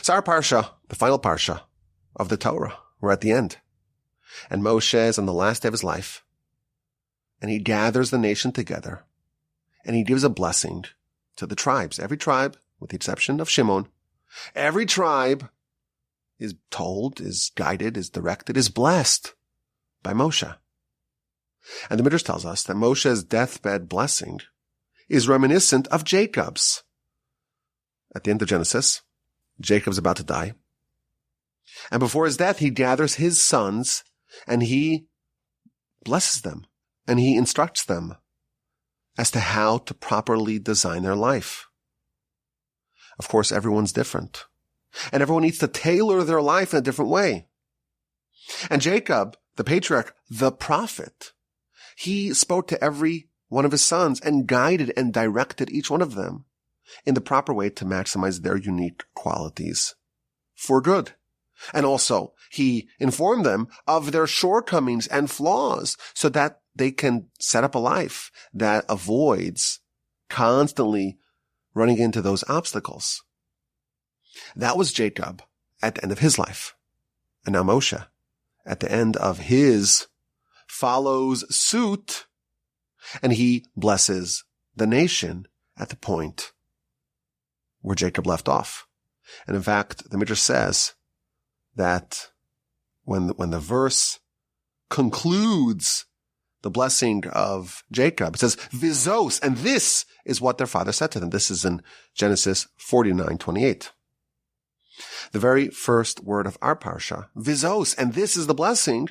So our Parsha, the final Parsha of the Torah, we're at the end. And Moshe is on the last day of his life. And he gathers the nation together. And he gives a blessing to the tribes. Every tribe, with the exception of Shimon, every tribe is told, is guided, is directed, is blessed by Moshe. And the Midrash tells us that Moshe's deathbed blessing is reminiscent of Jacob's. At the end of Genesis, Jacob's about to die. And before his death, he gathers his sons and he blesses them and he instructs them as to how to properly design their life. Of course, everyone's different. And everyone needs to tailor their life in a different way. And Jacob, the patriarch, the prophet, he spoke to every one of his sons and guided and directed each one of them in the proper way to maximize their unique qualities for good. And also, he informed them of their shortcomings and flaws so that they can set up a life that avoids constantly running into those obstacles. That was Jacob at the end of his life. And now Moshe, at the end of his, follows suit, and he blesses the nation at the point where Jacob left off. And in fact, the Midrash says that when the verse concludes the blessing of Jacob, it says, Vezos, and this is what their father said to them. This is in Genesis 49:28. The very first word of our parsha, Vezos, and this is the blessing.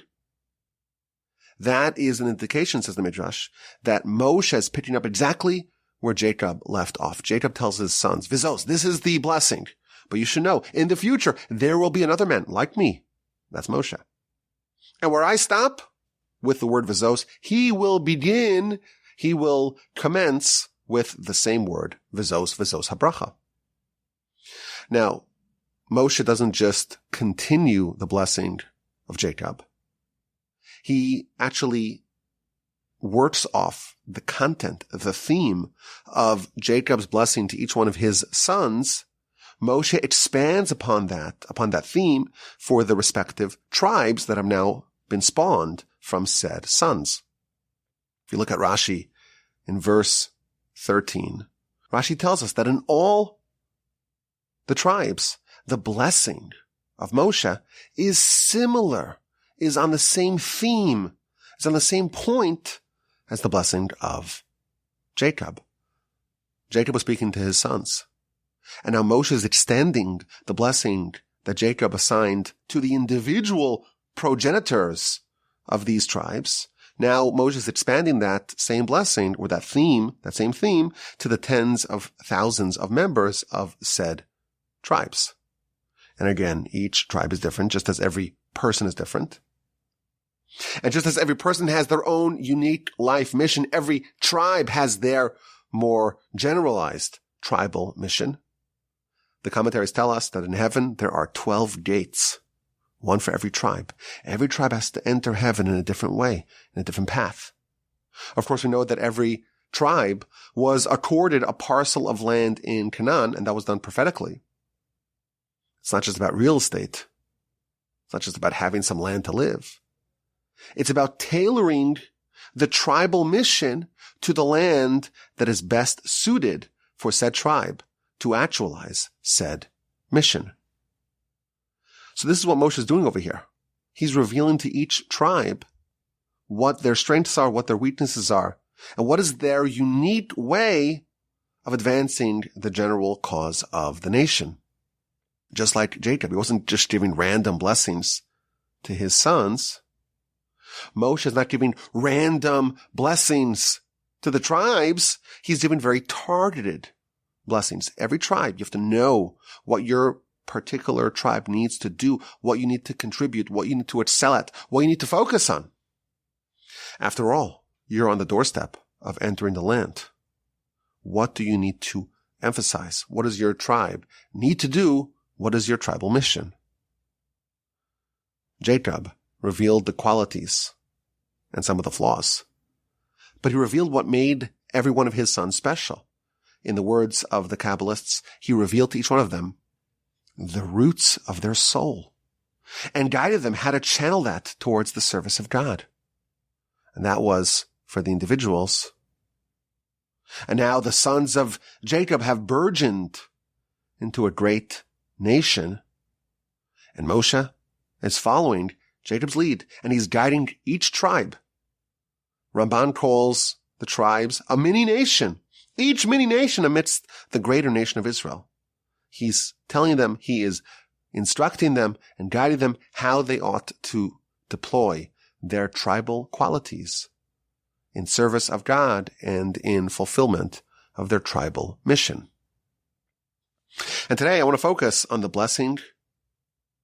That is an indication, says the Midrash, that Moshe is picking up exactly where Jacob left off. Jacob tells his sons, Vezos, this is the blessing. But you should know, in the future, there will be another man like me. That's Moshe. And where I stop with the word Vezos, he will commence with the same word, Vezos Habracha. Now, Moshe doesn't just continue the blessing of Jacob. He actually works off the content, the theme of Jacob's blessing to each one of his sons. Moshe expands upon that theme for the respective tribes that have now been spawned from said sons. If you look at Rashi in verse 13, Rashi tells us that in all the tribes, the blessing of Moshe is similar, is on the same theme, is on the same point as the blessing of Jacob. Jacob was speaking to his sons. And now Moshe is extending the blessing that Jacob assigned to the individual progenitors of these tribes. Now Moshe is expanding that same blessing or that same theme to the tens of thousands of members of said tribes. And again, each tribe is different, just as every person is different. And just as every person has their own unique life mission, every tribe has their more generalized tribal mission. The commentaries tell us that in heaven there are 12 gates, one for every tribe. Every tribe has to enter heaven in a different way, in a different path. Of course, we know that every tribe was accorded a parcel of land in Canaan, and that was done prophetically. It's not just about real estate. It's not just about having some land to live. It's about tailoring the tribal mission to the land that is best suited for said tribe to actualize said mission. So this is what Moshe is doing over here. He's revealing to each tribe what their strengths are, what their weaknesses are, and what is their unique way of advancing the general cause of the nation. Just like Jacob, he wasn't just giving random blessings to his sons. Moshe is not giving random blessings to the tribes. He's giving very targeted blessings. Every tribe, you have to know what your particular tribe needs to do, what you need to contribute, what you need to excel at, what you need to focus on. After all, you're on the doorstep of entering the land. What do you need to emphasize? What does your tribe need to do? What is your tribal mission? Jacob revealed the qualities and some of the flaws, but he revealed what made every one of his sons special. In the words of the Kabbalists, he revealed to each one of them the roots of their soul and guided them how to channel that towards the service of God. And that was for the individuals. And now the sons of Jacob have burgeoned into a great nation. And Moshe is following Jacob's lead, and he's guiding each tribe. Ramban calls the tribes a mini nation, each mini nation amidst the greater nation of Israel. He's telling them, he is instructing them and guiding them how they ought to deploy their tribal qualities in service of God and in fulfillment of their tribal mission. And today I want to focus on the blessing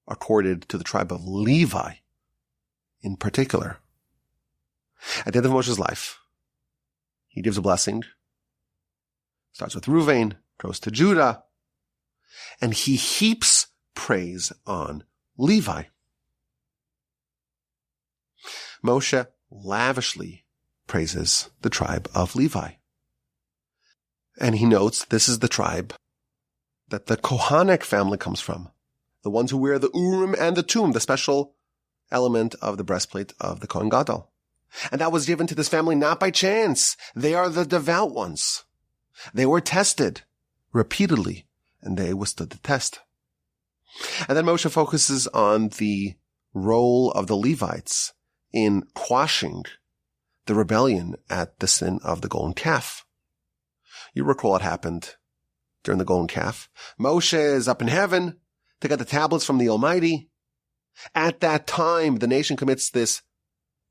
accorded to the tribe of Levi in particular. At the end of Moshe's life, he gives a blessing. Starts with Reuven, goes to Judah, and he heaps praise on Levi. Moshe lavishly praises the tribe of Levi. And he notes this is the tribe that the Kohanic family comes from, the ones who wear the Urim and the Tum, the special element of the breastplate of the Kohen Gadol. And that was given to this family not by chance. They are the devout ones. They were tested repeatedly, and they withstood the test. And then Moshe focuses on the role of the Levites in quashing the rebellion at the sin of the golden calf. You recall what happened during the golden calf. Moshe is up in heaven to get the tablets from the Almighty. At that time, the nation commits this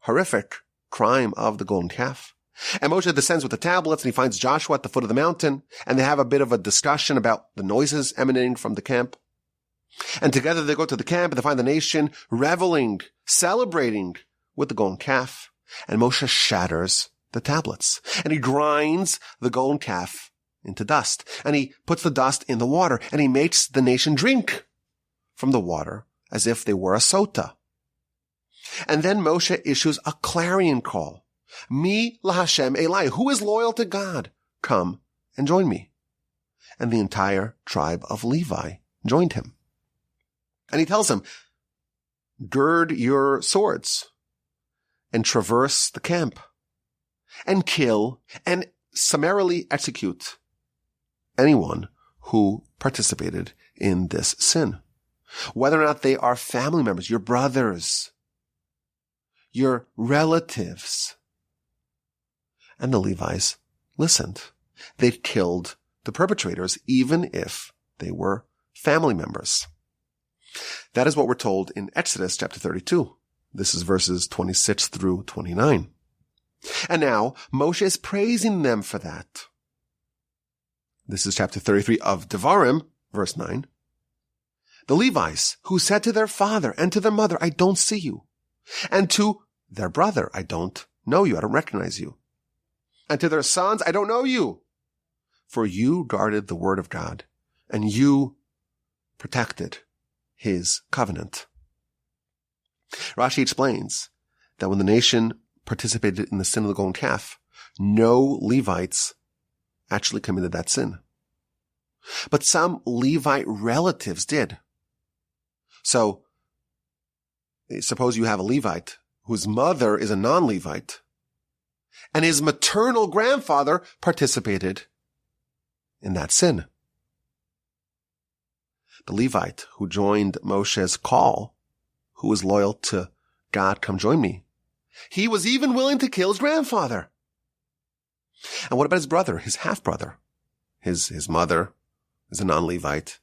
horrific crime of the golden calf. And Moshe descends with the tablets, and he finds Joshua at the foot of the mountain, and they have a bit of a discussion about the noises emanating from the camp. And together they go to the camp, and they find the nation reveling, celebrating with the golden calf. And Moshe shatters the tablets, and he grinds the golden calf into dust, and he puts the dust in the water, and he makes the nation drink from the water as if they were a sota. And then Moshe issues a clarion call. Mi laHashem Eli, who is loyal to God, come and join me. And the entire tribe of Levi joined him. And he tells them, gird your swords and traverse the camp and kill and summarily execute anyone who participated in this sin. Whether or not they are family members, your brothers, your relatives. And the Levites listened. They killed the perpetrators, even if they were family members. That is what we're told in Exodus chapter 32. This is verses 26 through 29. And now Moshe is praising them for that. This is chapter 33 of Devarim, verse 9. The Levites who said to their father and to their mother, I don't see you. And to their brother, I don't know you. I don't recognize you. And to their sons, I don't know you. For you guarded the word of God, and you protected his covenant. Rashi explains that when the nation participated in the sin of the golden calf, no Levites actually committed that sin. But some Levite relatives did. So, suppose you have a Levite whose mother is a non-Levite, and his maternal grandfather participated in that sin. The Levite who joined Moshe's call, who was loyal to God, come join me, he was even willing to kill his grandfather. And what about his brother, his half-brother? His mother is a non-Levite,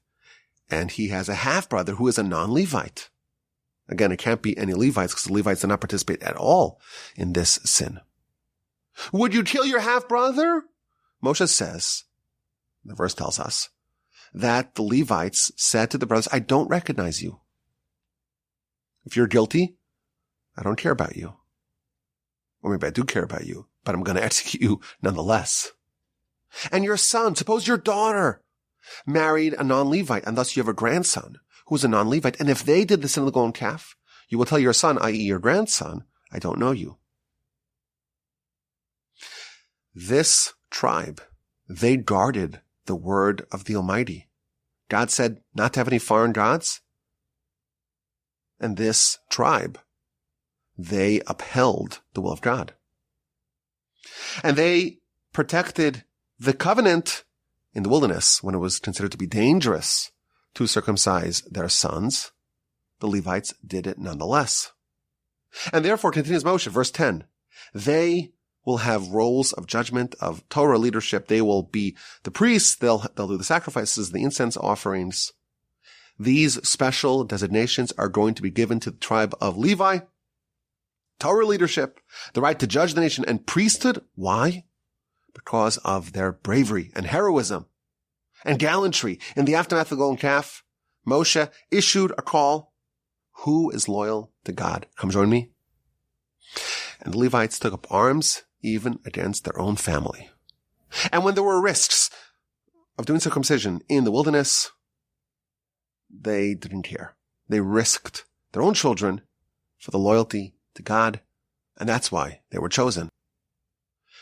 and he has a half-brother who is a non-Levite. Again, it can't be any Levites because the Levites did not participate at all in this sin. Would you kill your half-brother? Moshe says, the verse tells us, that the Levites said to the brothers, I don't recognize you. If you're guilty, I don't care about you. Or maybe I do care about you, but I'm going to execute you nonetheless. And your son, suppose your daughter married a non-Levite, and thus you have a grandson who is a non-Levite. And if they did the sin of the golden calf, you will tell your son, i.e. your grandson, I don't know you. This tribe, they guarded the word of the Almighty. God said not to have any foreign gods. And this tribe, they upheld the will of God. And they protected the covenant in the wilderness when it was considered to be dangerous to circumcise their sons. The Levites did it nonetheless. And therefore, continues Moshe, verse 10, they will have roles of judgment, of Torah leadership. They will be the priests. They'll do the sacrifices, the incense offerings. These special designations are going to be given to the tribe of Levi. Torah leadership, the right to judge the nation, and priesthood. Why? Because of their bravery and heroism and gallantry. In the aftermath of the golden calf, Moshe issued a call. Who is loyal to God? Come join me. And the Levites took up arms even against their own family. And when there were risks of doing circumcision in the wilderness, they didn't care. They risked their own children for the loyalty to God, and that's why they were chosen.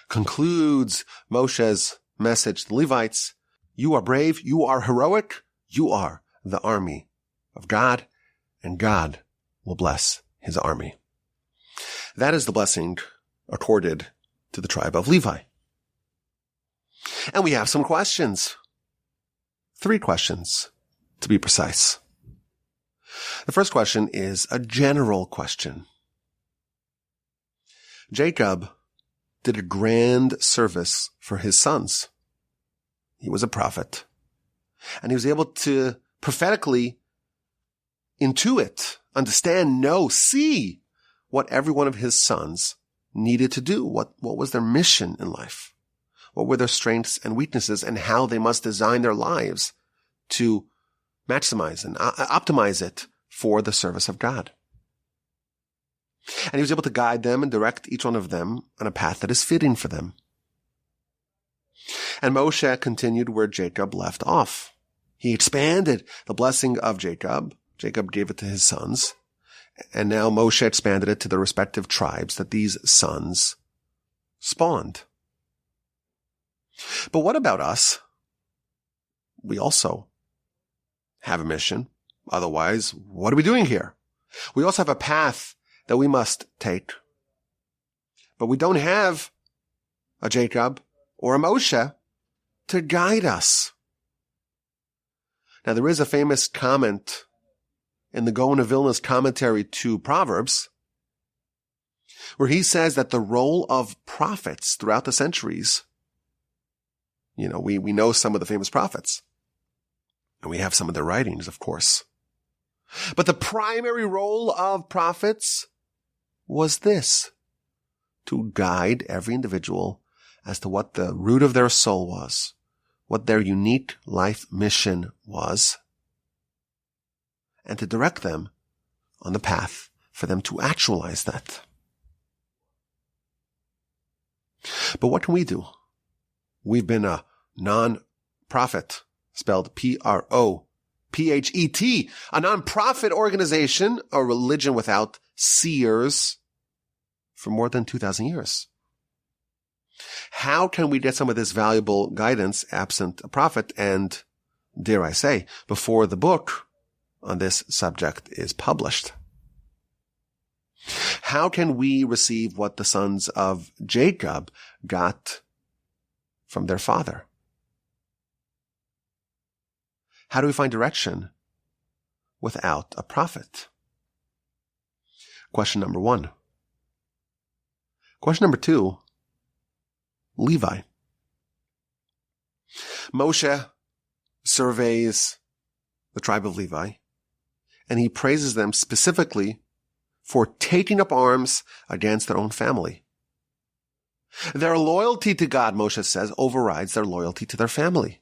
Concludes Moshe's message to the Levites, you are brave, you are heroic, you are the army of God, and God will bless his army. That is the blessing accorded to the tribe of Levi. And we have some questions. 3 questions, to be precise. The first question is a general question. Jacob did a grand service for his sons. He was a prophet, and he was able to prophetically intuit, understand, know, see what every one of his sons needed to do. What was their mission in life? What were their strengths and weaknesses, and how they must design their lives to maximize and optimize it for the service of God. And he was able to guide them and direct each one of them on a path that is fitting for them. And Moshe continued where Jacob left off. He expanded the blessing of Jacob. Jacob gave it to his sons. And now Moshe expanded it to the respective tribes that these sons spawned. But what about us? We also have a mission. Otherwise, what are we doing here? We also have a path that we must take. But we don't have a Jacob or a Moshe to guide us. Now, there is a famous comment in the Gaon of Vilna's commentary to Proverbs, where he says that the role of prophets throughout the centuries, we know some of the famous prophets, and we have some of their writings, of course. But the primary role of prophets was this: to guide every individual as to what the root of their soul was, what their unique life mission was, and to direct them on the path for them to actualize that. But what can we do? We've been a non-profit, spelled P-R-O-P-H-E-T, a non-profit organization, a religion without seers, for more than 2,000 years. How can we get some of this valuable guidance absent a prophet and, dare I say, before the book on this subject is published? How can we receive what the sons of Jacob got from their father? How do we find direction without a prophet? Question number 1. Question number 2, Levi. Moshe surveys the tribe of Levi, and he praises them specifically for taking up arms against their own family. Their loyalty to God, Moshe says, overrides their loyalty to their family.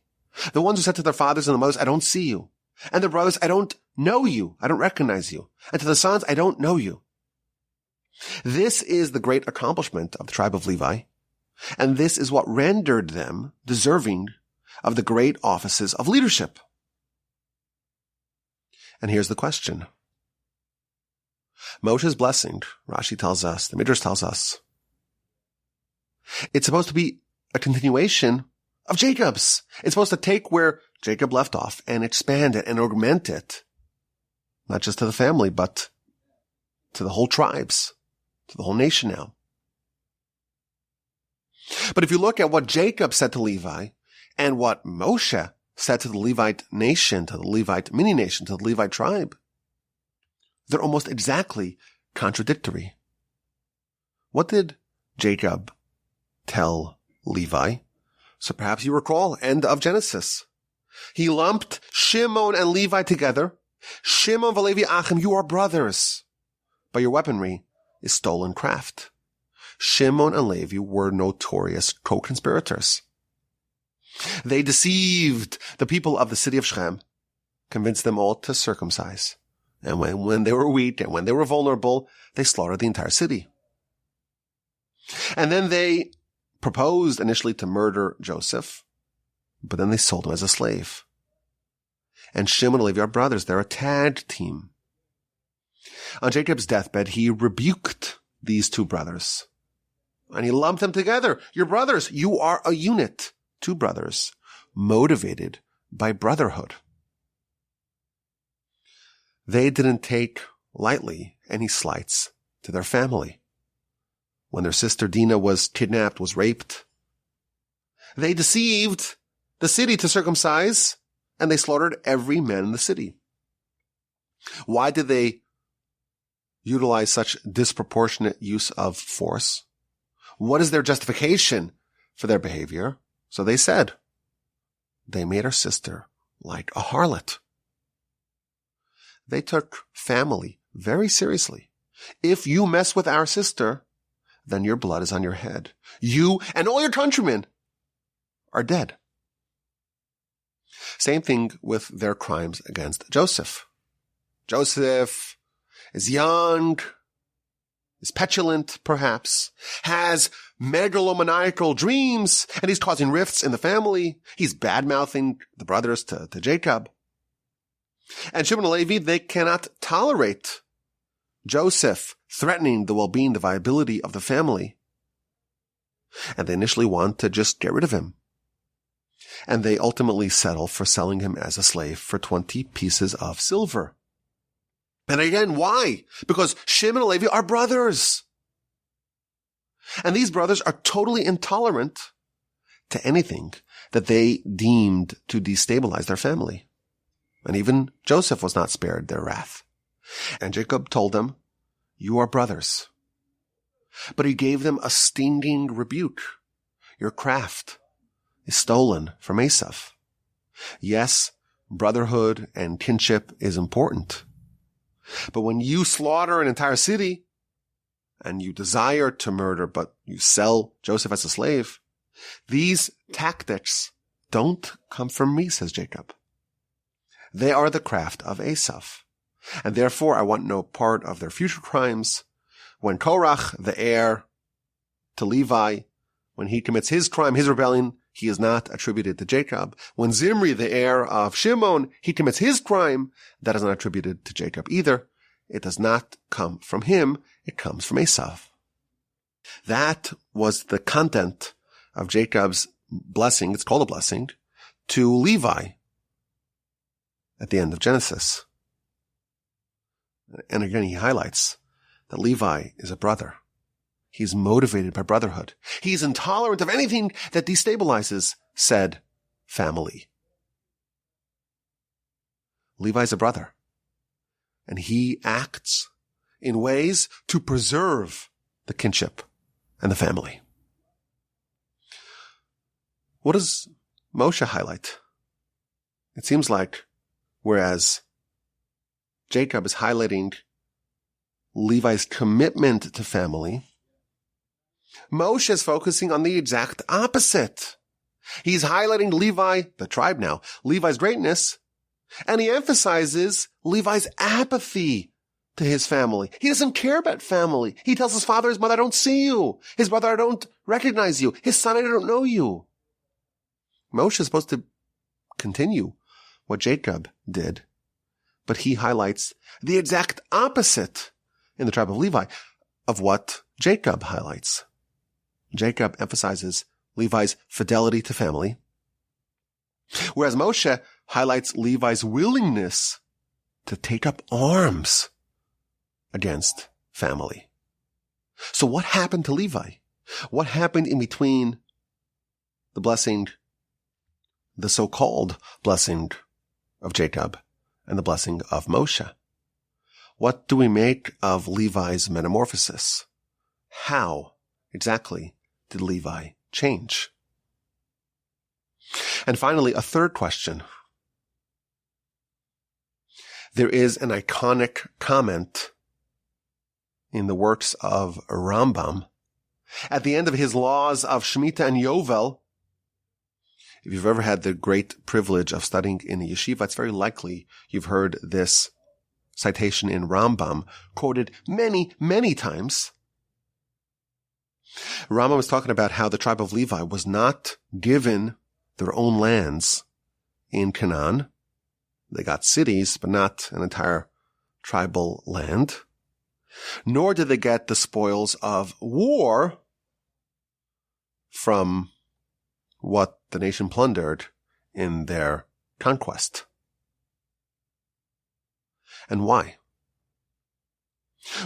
The ones who said to their fathers and the mothers, I don't see you. And their brothers, I don't know you. I don't recognize you. And to the sons, I don't know you. This is the great accomplishment of the tribe of Levi. And this is what rendered them deserving of the great offices of leadership. And here's the question. Moshe's blessing, Rashi tells us, the Midrash tells us, it's supposed to be a continuation of Jacob's. It's supposed to take where Jacob left off and expanded and augmented, not just to the family, but to the whole tribes, to the whole nation now. But if you look at what Jacob said to Levi and what Moshe said to the Levite nation, to the Levite mini-nation, to the Levite tribe, they're almost exactly contradictory. What did Jacob tell Levi? So perhaps you recall, end of Genesis. He lumped Shimon and Levi together. Shimon v'Levi Achim, you are brothers, but your weaponry is stolen craft. Shimon and Levi were notorious co-conspirators. They deceived the people of the city of Shechem, convinced them all to circumcise. And when they were weak and when they were vulnerable, they slaughtered the entire city. And then they proposed initially to murder Joseph, but then they sold him as a slave. And Shimon and Levi are brothers. They're a tag team. On Jacob's deathbed, he rebuked these two brothers. And he lumped them together. You're brothers. You are a unit. Two brothers motivated by brotherhood. They didn't take lightly any slights to their family. When their sister Dinah was kidnapped, was raped, they deceived the city to circumcise, and they slaughtered every man in the city. Why did they utilize such disproportionate use of force? What is their justification for their behavior? So they said, they made our sister like a harlot. They took family very seriously. If you mess with our sister, then your blood is on your head. You and all your countrymen are dead. Same thing with their crimes against Joseph. Joseph is young, is petulant, perhaps, has megalomaniacal dreams, and he's causing rifts in the family. He's bad-mouthing the brothers to Jacob. And Shimon and Levi, they cannot tolerate Joseph threatening the well-being, the viability of the family. And they initially want to just get rid of him. And they ultimately settle for selling him as a slave for 20 pieces of silver. And again, why? Because Shimon and Levi are brothers. And these brothers are totally intolerant to anything that they deemed to destabilize their family. And even Joseph was not spared their wrath. And Jacob told them, you are brothers. But he gave them a stinging rebuke. Your craft is stolen from Esav. Yes, brotherhood and kinship is important. But when you slaughter an entire city and you desire to murder, but you sell Joseph as a slave, these tactics don't come from me, says Jacob. They are the craft of Esav. And therefore, I want no part of their future crimes. When Korach, the heir to Levi, when he commits his crime, his rebellion, he is not attributed to Jacob. When Zimri, the heir of Shimon, he commits his crime, that is not attributed to Jacob either. It does not come from him. It comes from Esav. That was the content of Jacob's blessing. It's called a blessing to Levi at the end of Genesis. And again, he highlights that Levi is a brother. He's motivated by brotherhood. He's intolerant of anything that destabilizes said family. Levi's a brother, and he acts in ways to preserve the kinship and the family. What does Moshe highlight? It seems like whereas Jacob is highlighting Levi's commitment to family, Moshe is focusing on the exact opposite. He's highlighting Levi, the tribe now, Levi's greatness, and he emphasizes Levi's apathy to his family. He doesn't care about family. He tells his father, his mother, I don't see you. His brother, I don't recognize you. His son, I don't know you. Moshe is supposed to continue what Jacob did, but he highlights the exact opposite in the tribe of Levi of what Jacob highlights. Jacob emphasizes Levi's fidelity to family, Whereas Moshe highlights Levi's willingness to take up arms against family. So what happened to Levi? What happened in between the blessing, the so-called blessing of Jacob, and the blessing of Moshe? What do we make of Levi's metamorphosis? How exactly did Levi change? And finally, a third question. There is an iconic comment in the works of Rambam at the end of his laws of Shemitah and Yovel. If you've ever had the great privilege of studying in a yeshiva, it's very likely you've heard this citation in Rambam quoted many, many times. Rambam was talking about how the tribe of Levi was not given their own lands in Canaan. They got cities, but not an entire tribal land. Nor did they get the spoils of war from what the nation plundered in their conquest. And why?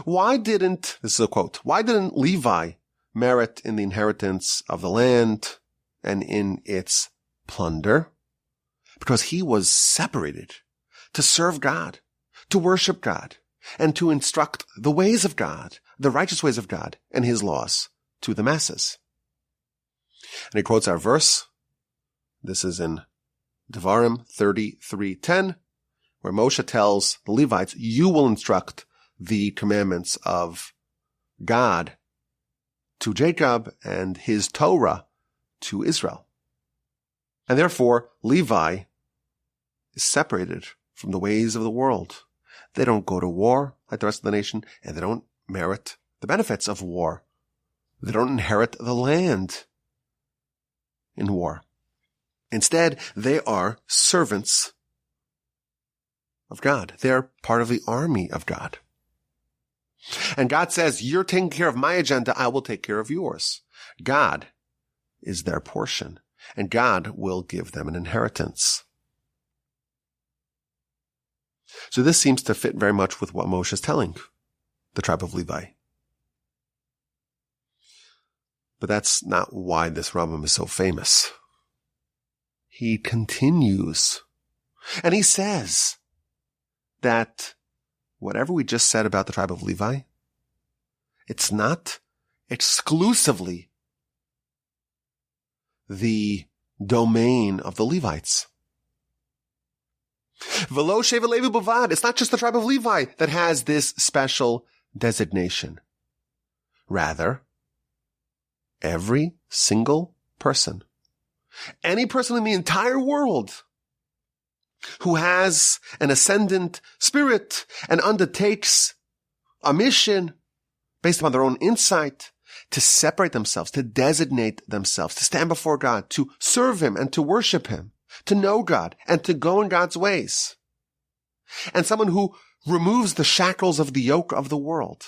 This is a quote, why didn't Levi merit in the inheritance of the land and in its plunder? Because he was separated to serve God, to worship God, and to instruct the ways of God, the righteous ways of God, and his laws to the masses. And he quotes our verse. This is in Devarim 33:10, where Moshe tells the Levites, you will instruct the commandments of God to Jacob and his Torah to Israel. And therefore, Levi is separated from the ways of the world. They don't go to war like the rest of the nation, and they don't merit the benefits of war. They don't inherit the land in war. Instead, they are servants of God. They're part of the army of God. And God says, you're taking care of my agenda, I will take care of yours. God is their portion, and God will give them an inheritance. So this seems to fit very much with what Moshe is telling the tribe of Levi. But that's not why this Rambam is so famous. He continues, and he says that whatever we just said about the tribe of Levi, it's not exclusively the domain of the Levites. V'lo sheva Levi b'vad. It's not just the tribe of Levi that has this special designation. Rather, every single person, any person in the entire world who has an ascendant spirit and undertakes a mission based upon their own insight to separate themselves, to designate themselves, to stand before God, to serve him and to worship him, to know God and to go in God's ways. And someone who removes the shackles of the yoke of the world.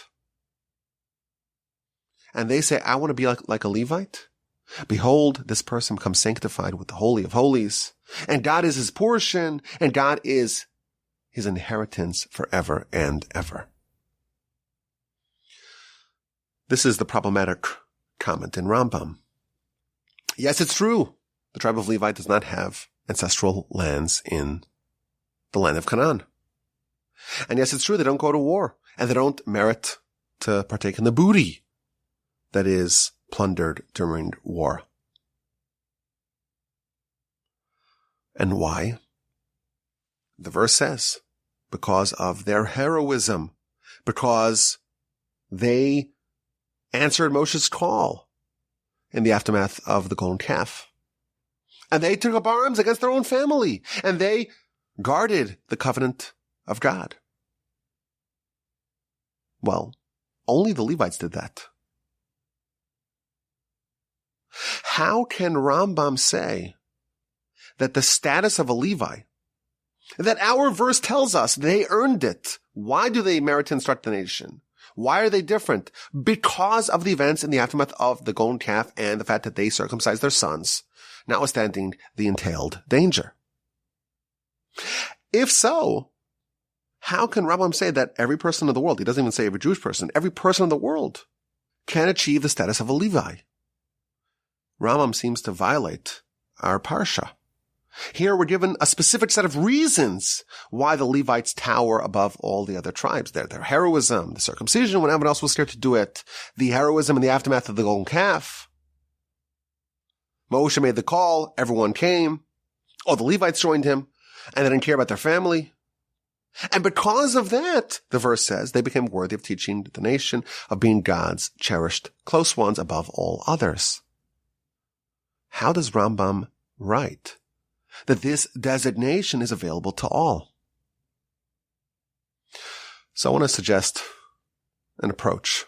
And they say, I want to be like a Levite. Behold, this person becomes sanctified with the Holy of Holies. And God is his portion, and God is his inheritance forever and ever. This is the problematic comment in Rambam. Yes, it's true. The tribe of Levi does not have ancestral lands in the land of Canaan. And yes, it's true, they don't go to war, and they don't merit to partake in the booty that is plundered during war. And why? The verse says, because of their heroism, because they answered Moshe's call in the aftermath of the golden calf. And they took up arms against their own family, and they guarded the covenant of God. Well, only the Levites did that. How can Rambam say that the status of a Levi, that our verse tells us they earned it? Why do they merit to instruct the nation? Why are they different? Because of the events in the aftermath of the golden calf and the fact that they circumcised their sons. notwithstanding the entailed danger. If so, how can Rambam say that every person in the world, he doesn't even say every Jewish person, every person in the world can achieve the status of a Levi? Rambam seems to violate our Parsha. Here we're given a specific set of reasons why the Levites tower above all the other tribes. Their heroism, the circumcision when everyone else was scared to do it, the heroism in the aftermath of the golden calf. Moshe made the call, everyone came, all the Levites joined him, and they didn't care about their family. And because of that, the verse says, they became worthy of teaching the nation, of being God's cherished close ones above all others. How does Rambam write that this designation is available to all? So I want to suggest an approach,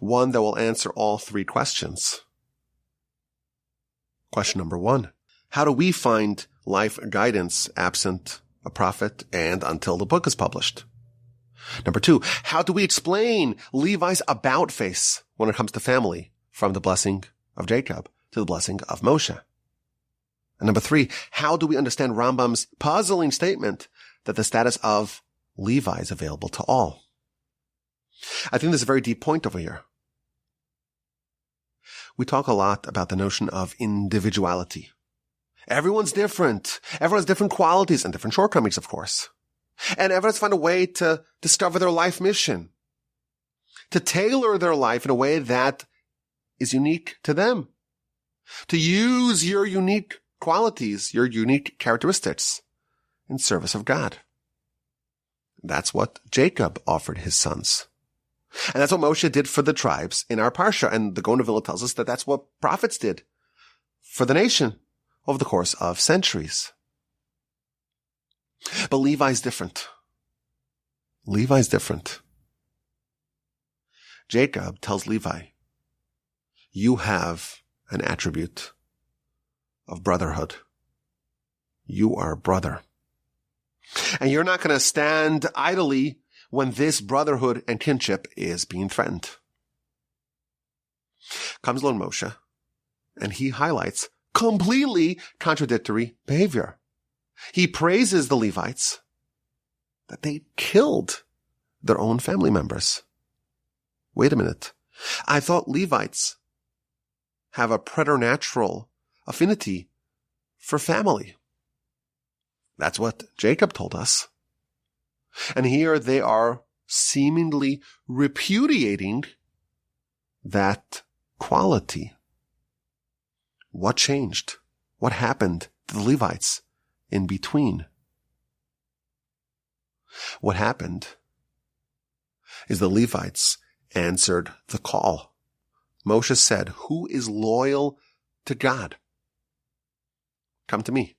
one that will answer all three questions. Question number one, how do we find life guidance absent a prophet and until the book is published? Number two, how do we explain Levi's about face when it comes to family from the blessing of Jacob to the blessing of Moshe? And number three, how do we understand Rambam's puzzling statement that the status of Levi is available to all? I think there's a very deep point over here. We talk a lot about the notion of individuality. Everyone's different. Everyone has different qualities and different shortcomings, of course. And everyone's found a way to discover their life mission, to tailor their life in a way that is unique to them, to use your unique qualities, your unique characteristics in service of God. That's what Jacob offered his sons. And that's what Moshe did for the tribes in our Parsha. And the Gaon of Vilna tells us that that's what prophets did for the nation over the course of centuries. But Levi's different. Levi's different. Jacob tells Levi, you have an attribute of brotherhood. You are a brother. And you're not going to stand idly when this brotherhood and kinship is being threatened. Comes Lord Moshe, and he highlights completely contradictory behavior. He praises the Levites that they killed their own family members. Wait a minute. I thought Levites have a preternatural affinity for family. That's what Jacob told us. And here they are seemingly repudiating that quality. What changed? What happened to the Levites in between? What happened is the Levites answered the call. Moshe said, who is loyal to God? Come to me.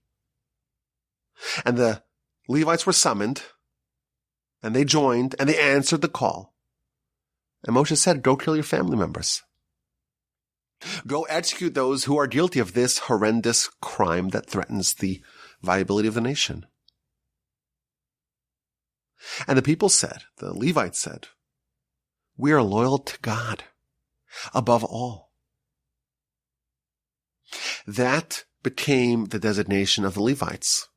And the Levites were summoned, and they joined, and they answered the call. And Moshe said, go kill your family members. Go execute those who are guilty of this horrendous crime that threatens the viability of the nation. And the people said, the Levites said, we are loyal to God above all. That became the designation of the Levites.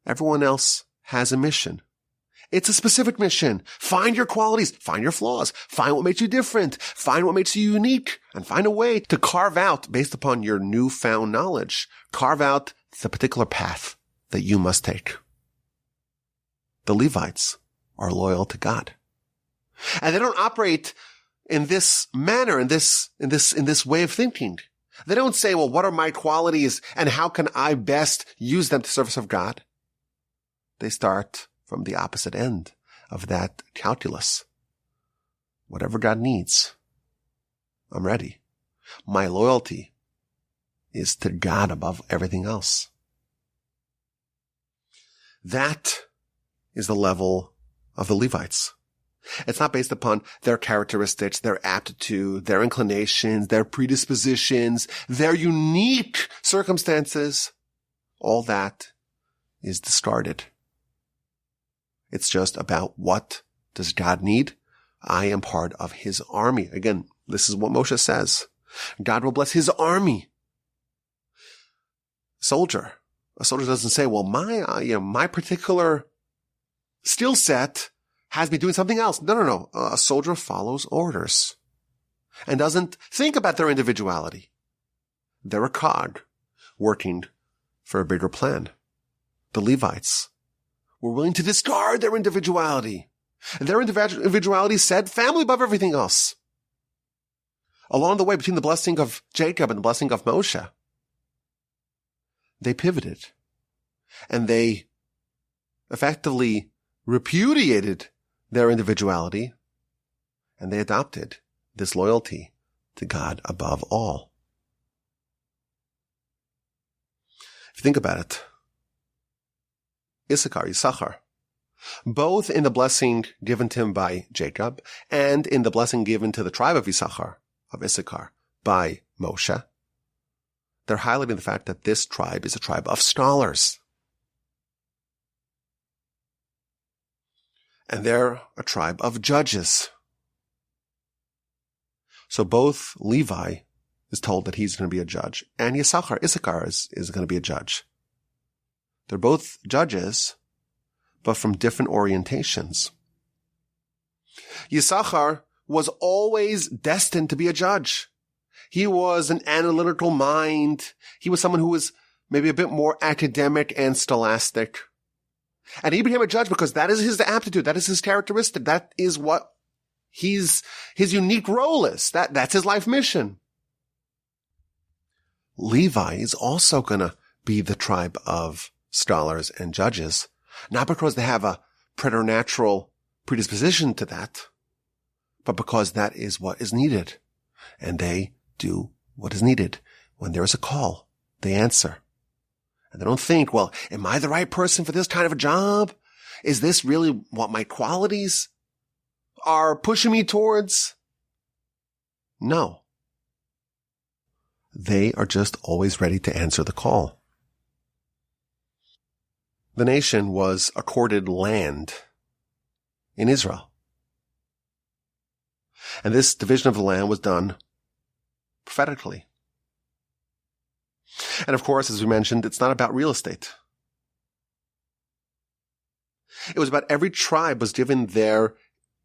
Everyone else has a mission. It's a specific mission. Find your qualities, find your flaws, find what makes you different, find what makes you unique, and find a way to carve out, based upon your newfound knowledge, carve out the particular path that you must take. The Levites are loyal to God. And they don't operate in this manner, in this way of thinking. They don't say, well, what are my qualities and how can I best use them to service of God? They start from the opposite end of that calculus. Whatever God needs, I'm ready. My loyalty is to God above everything else. That is the level of the Levites. It's not based upon their characteristics, their aptitude, their inclinations, their predispositions, their unique circumstances. All that is discarded. It's just about what does God need? I am part of his army. Again, this is what Moshe says. God will bless his army soldier. A soldier doesn't say, well, my particular skill set has me doing something else. No. A soldier follows orders and doesn't think about their individuality. They're a cog working for a bigger plan. The Levites were willing to discard their individuality. Their individuality said family above everything else. Along the way, between the blessing of Jacob and the blessing of Moshe, they pivoted and they effectively repudiated their individuality and they adopted this loyalty to God above all. If you think about it, Issachar, both in the blessing given to him by Jacob and in the blessing given to the tribe of Issachar by Moshe, they're highlighting the fact that this tribe is a tribe of scholars. And they're a tribe of judges. So both Levi is told that he's going to be a judge, and Issachar is going to be a judge. They're both judges, but from different orientations. Issachar was always destined to be a judge. He was an analytical mind. He was someone who was maybe a bit more academic and scholastic. And he became a judge because that is his aptitude. That is his characteristic. That is what his unique role is. That's his life mission. Levi is also going to be the tribe of scholars and judges, not because they have a preternatural predisposition to that, but because that is what is needed. And they do what is needed. When there is a call, they answer. And they don't think, well, am I the right person for this kind of a job? Is this really what my qualities are pushing me towards? No. They are just always ready to answer the call. The nation was accorded land in Israel. And this division of the land was done prophetically. And of course, as we mentioned, it's not about real estate. It was about every tribe was given their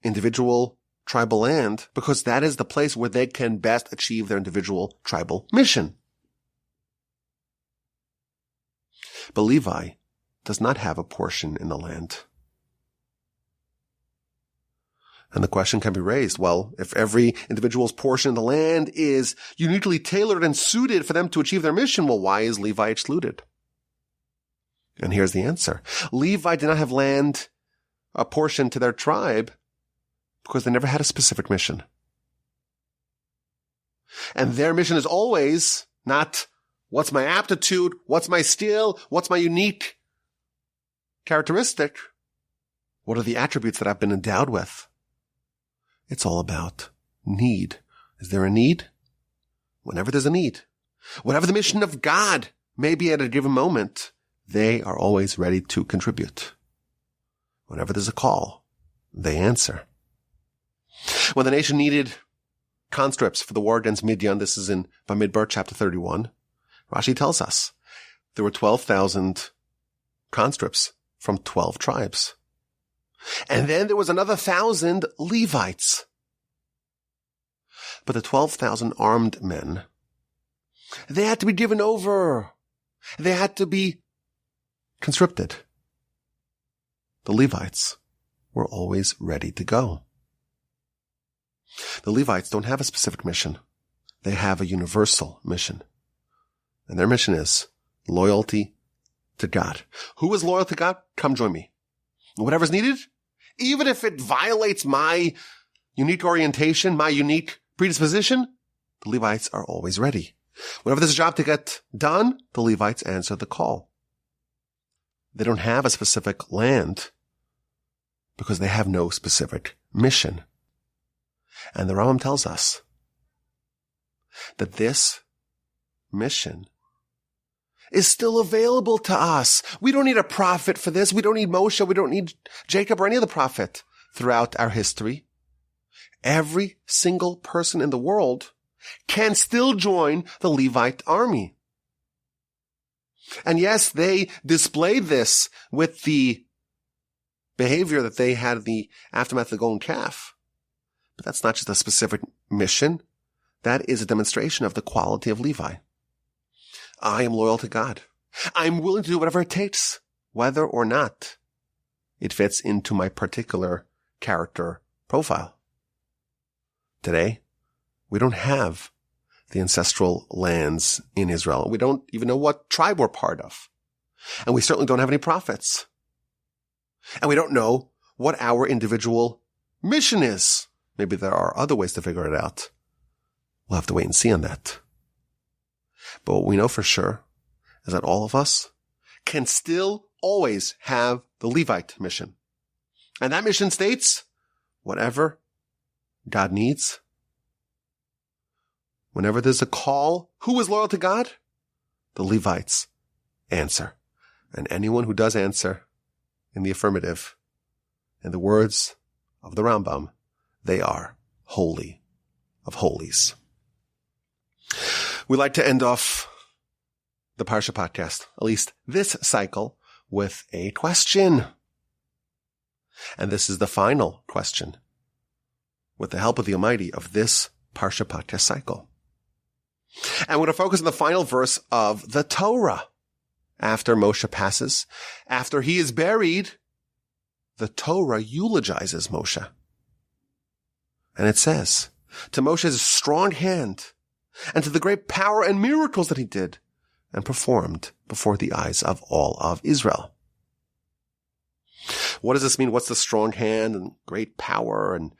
individual tribal land because that is the place where they can best achieve their individual tribal mission. But Levi does not have a portion in the land. And the question can be raised, well, if every individual's portion of the land is uniquely tailored and suited for them to achieve their mission, well, why is Levi excluded? And here's the answer. Levi did not have land, a portion to their tribe, because they never had a specific mission. And their mission is always not, what's my aptitude, what's my skill, what's my unique characteristic, what are the attributes that I've been endowed with? It's all about need. Is there a need? Whenever there's a need, whatever the mission of God may be at a given moment, they are always ready to contribute. Whenever there's a call, they answer. When the nation needed conscripts for the war against Midian, this is in Bamidbar chapter 31, Rashi tells us there were 12,000 conscripts from 12 tribes. And then there was another 1,000 Levites. But the 12,000 armed men, they had to be given over. They had to be conscripted. The Levites were always ready to go. The Levites don't have a specific mission. They have a universal mission. And their mission is loyalty to God. Who is loyal to God? Come join me. Whatever's needed, even if it violates my unique orientation, my unique predisposition, the Levites are always ready. Whenever there's a job to get done, the Levites answer the call. They don't have a specific land because they have no specific mission. And the Rambam tells us that this mission is still available to us. We don't need a prophet for this. We don't need Moshe. We don't need Jacob or any other prophet throughout our history. Every single person in the world can still join the Levite army. And yes, they displayed this with the behavior that they had in the aftermath of the golden calf. But that's not just a specific mission. That is a demonstration of the quality of Levi. I am loyal to God. I'm willing to do whatever it takes, whether or not it fits into my particular character profile. Today, we don't have the ancestral lands in Israel. We don't even know what tribe we're part of. And we certainly don't have any prophets. And we don't know what our individual mission is. Maybe there are other ways to figure it out. We'll have to wait and see on that. But what we know for sure is that all of us can still always have the Levite mission. And that mission states, whatever God needs, whenever there's a call, who is loyal to God? The Levites answer. And anyone who does answer in the affirmative, in the words of the Rambam, they are holy of holies. We like to end off the Parsha Podcast, at least this cycle, with a question. And this is the final question, with the help of the Almighty, of this Parsha Podcast cycle. And we're going to focus on the final verse of the Torah. After Moshe passes, after he is buried, the Torah eulogizes Moshe. And it says, to Moshe's strong hand, and to the great power and miracles that he did and performed before the eyes of all of Israel. What does this mean? What's the strong hand and great power and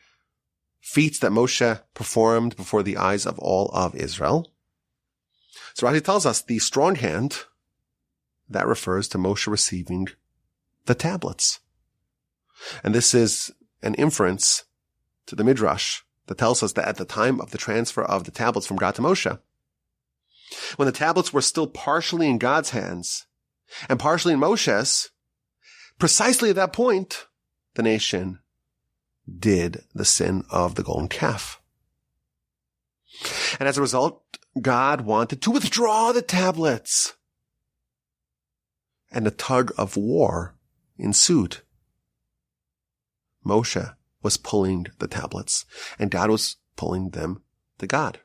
feats that Moshe performed before the eyes of all of Israel? So Rashi tells us the strong hand, that refers to Moshe receiving the tablets. And this is an inference to the Midrash that tells us that at the time of the transfer of the tablets from God to Moshe, when the tablets were still partially in God's hands and partially in Moshe's, precisely at that point, the nation did the sin of the golden calf. And as a result, God wanted to withdraw the tablets. And a tug of war ensued. Moshe was pulling the tablets, and God was pulling them to God,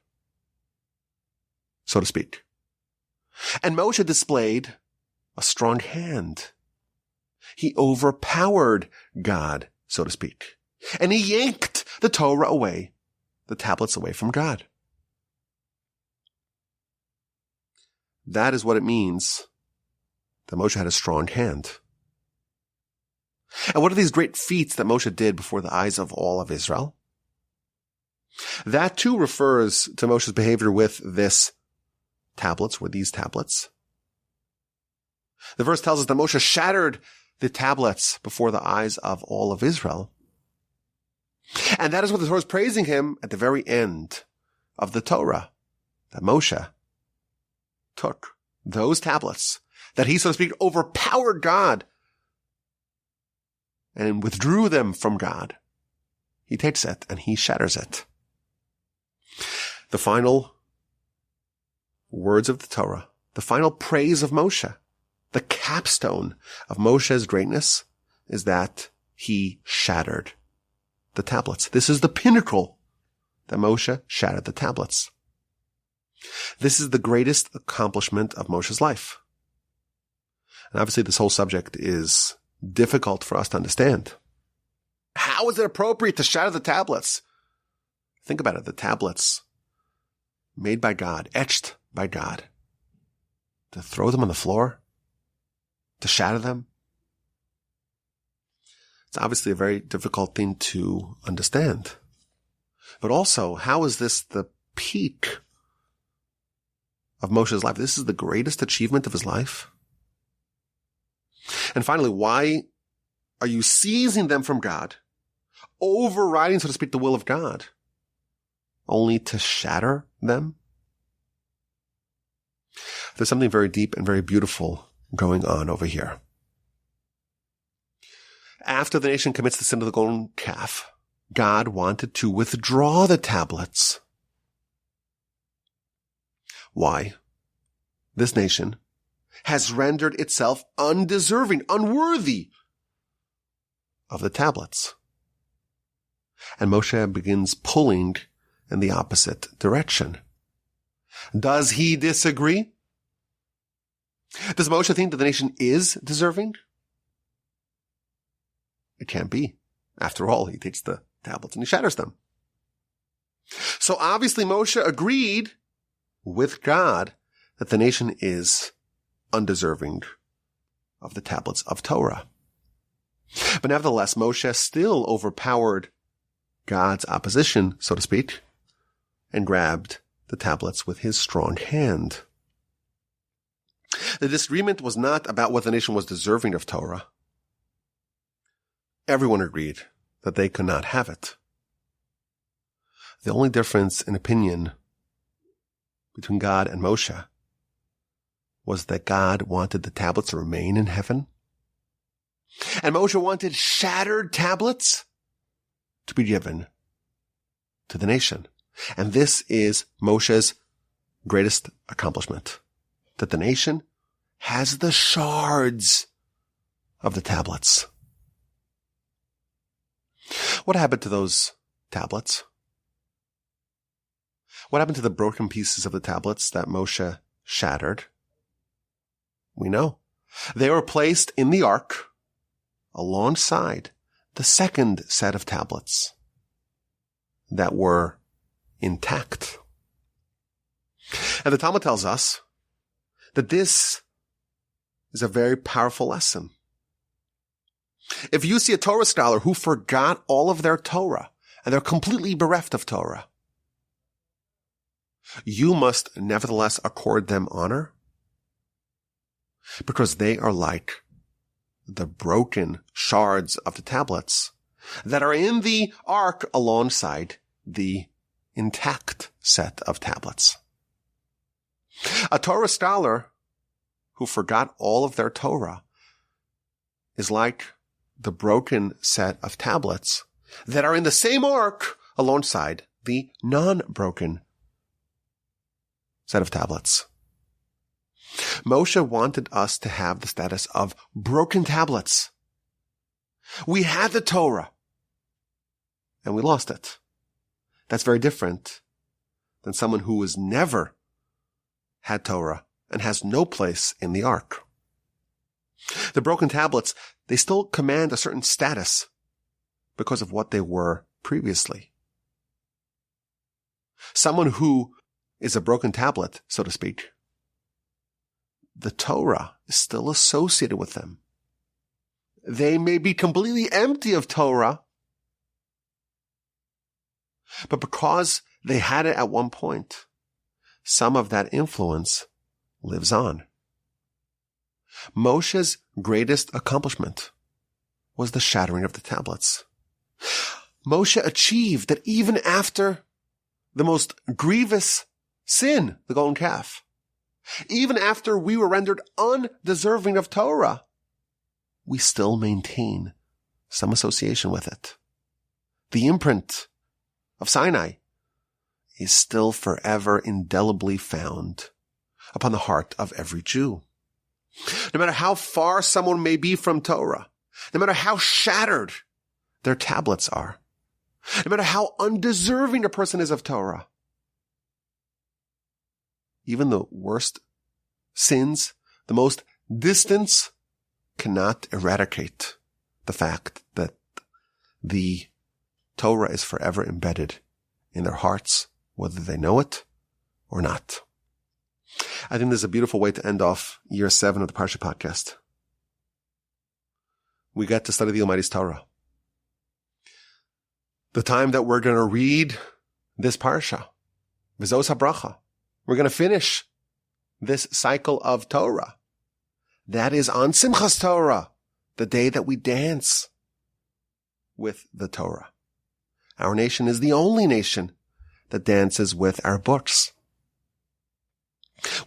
so to speak. And Moshe displayed a strong hand. He overpowered God, so to speak, and he yanked the Torah away, the tablets away from God. That is what it means that Moshe had a strong hand. And what are these great feats that Moshe did before the eyes of all of Israel? That too refers to Moshe's behavior with this tablets, with these tablets. The verse tells us that Moshe shattered the tablets before the eyes of all of Israel. And that is what the Torah is praising him at the very end of the Torah, that Moshe took those tablets, that he, so to speak, overpowered God and withdrew them from God. He takes it and he shatters it. The final words of the Torah, the final praise of Moshe, the capstone of Moshe's greatness is that he shattered the tablets. This is the pinnacle, that Moshe shattered the tablets. This is the greatest accomplishment of Moshe's life. And obviously this whole subject is difficult for us to understand. How is it appropriate to shatter the tablets? Think about it. The tablets made by God, etched by God, to throw them on the floor, to shatter them. It's obviously a very difficult thing to understand. But also, how is this the peak of Moshe's life? This is the greatest achievement of his life. And finally, why are you seizing them from God, overriding, so to speak, the will of God, only to shatter them? There's something very deep and very beautiful going on over here. After the nation commits the sin of the golden calf, God wanted to withdraw the tablets. Why? This nation has rendered itself undeserving, unworthy of the tablets. And Moshe begins pulling in the opposite direction. Does he disagree? Does Moshe think that the nation is deserving? It can't be. After all, he takes the tablets and he shatters them. So obviously Moshe agreed with God that the nation is undeserving of the tablets of Torah. But nevertheless, Moshe still overpowered God's opposition, so to speak, and grabbed the tablets with his strong hand. The disagreement was not about whether the nation was deserving of Torah. Everyone agreed that they could not have it. The only difference in opinion between God and Moshe was that God wanted the tablets to remain in heaven, and Moshe wanted shattered tablets to be given to the nation. And this is Moshe's greatest accomplishment, that the nation has the shards of the tablets. What happened to those tablets? What happened to the broken pieces of the tablets that Moshe shattered? We know. They were placed in the ark alongside the second set of tablets that were intact. And the Talmud tells us that this is a very powerful lesson. If you see a Torah scholar who forgot all of their Torah and they're completely bereft of Torah, you must nevertheless accord them honor, because they are like the broken shards of the tablets that are in the ark alongside the intact set of tablets. A Torah scholar who forgot all of their Torah is like the broken set of tablets that are in the same ark alongside the non-broken set of tablets. Moshe wanted us to have the status of broken tablets. We had the Torah, and we lost it. That's very different than someone who has never had Torah and has no place in the ark. The broken tablets, they still command a certain status because of what they were previously. Someone who is a broken tablet, so to speak, the Torah is still associated with them. They may be completely empty of Torah, but because they had it at one point, some of that influence lives on. Moshe's greatest accomplishment was the shattering of the tablets. Moshe achieved that even after the most grievous sin, the golden calf, even after we were rendered undeserving of Torah, we still maintain some association with it. The imprint of Sinai is still forever indelibly found upon the heart of every Jew. No matter how far someone may be from Torah, no matter how shattered their tablets are, no matter how undeserving a person is of Torah, even the worst sins, the most distance, cannot eradicate the fact that the Torah is forever embedded in their hearts, whether they know it or not. I think this is a beautiful way to end off year 7 of the Parsha Podcast. We get to study the Almighty's Torah. The time that we're going to read this Parsha, Vezos Haberacha, we're going to finish this cycle of Torah. That is on Simchas Torah, the day that we dance with the Torah. Our nation is the only nation that dances with our books.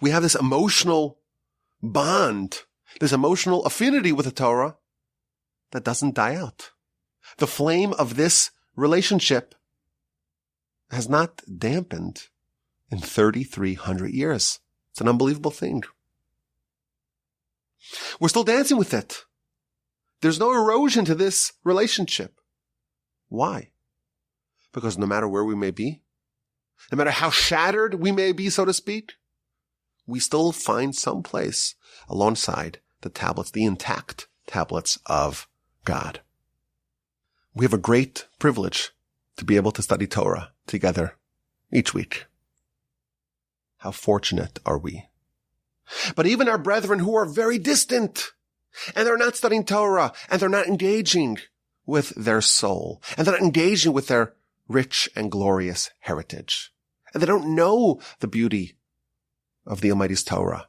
We have this emotional bond, this emotional affinity with the Torah that doesn't die out. The flame of this relationship has not dampened in 3,300 years. It's an unbelievable thing. We're still dancing with it. There's no erosion to this relationship. Why? Because no matter where we may be, no matter how shattered we may be, so to speak, we still find some place alongside the tablets, the intact tablets of God. We have a great privilege to be able to study Torah together each week. How fortunate are we? But even our brethren who are very distant, and they're not studying Torah, and they're not engaging with their soul, and they're not engaging with their rich and glorious heritage, and they don't know the beauty of the Almighty's Torah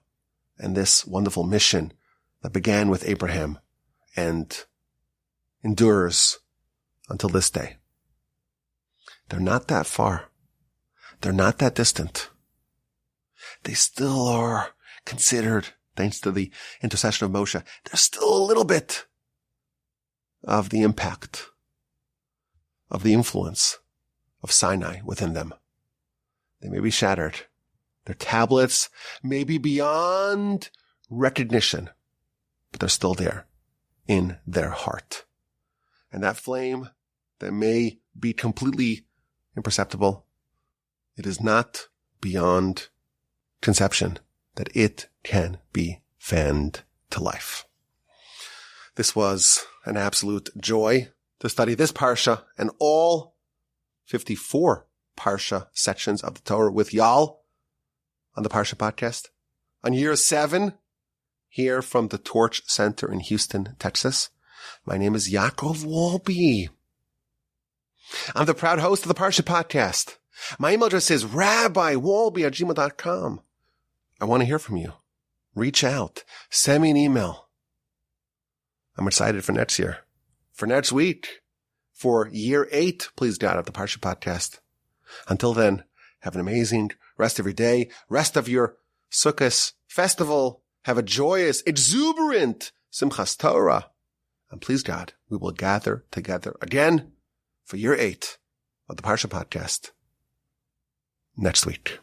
and this wonderful mission that began with Abraham and endures until this day. They're not that far. They're not that distant. They still are considered, thanks to the intercession of Moshe, there's still a little bit of the impact, of the influence of Sinai within them. They may be shattered. Their tablets may be beyond recognition, but they're still there in their heart. And that flame that may be completely imperceptible, it is not beyond conception that it can be fanned to life. This was an absolute joy to study this Parsha and all 54 Parsha sections of the Torah with y'all on the Parsha Podcast. On year 7, here from the Torch Center in Houston, Texas, my name is Yaakov Wolbe. I'm the proud host of the Parsha Podcast. My email address is rabbiwolbe@gmail.com. I want to hear from you. Reach out. Send me an email. I'm excited for next year. For next week. For year 8, please God, of the Parsha Podcast. Until then, have an amazing rest of your day, rest of your Sukkot festival. Have a joyous, exuberant Simchas Torah. And please God, we will gather together again for year 8 of the Parsha Podcast next week.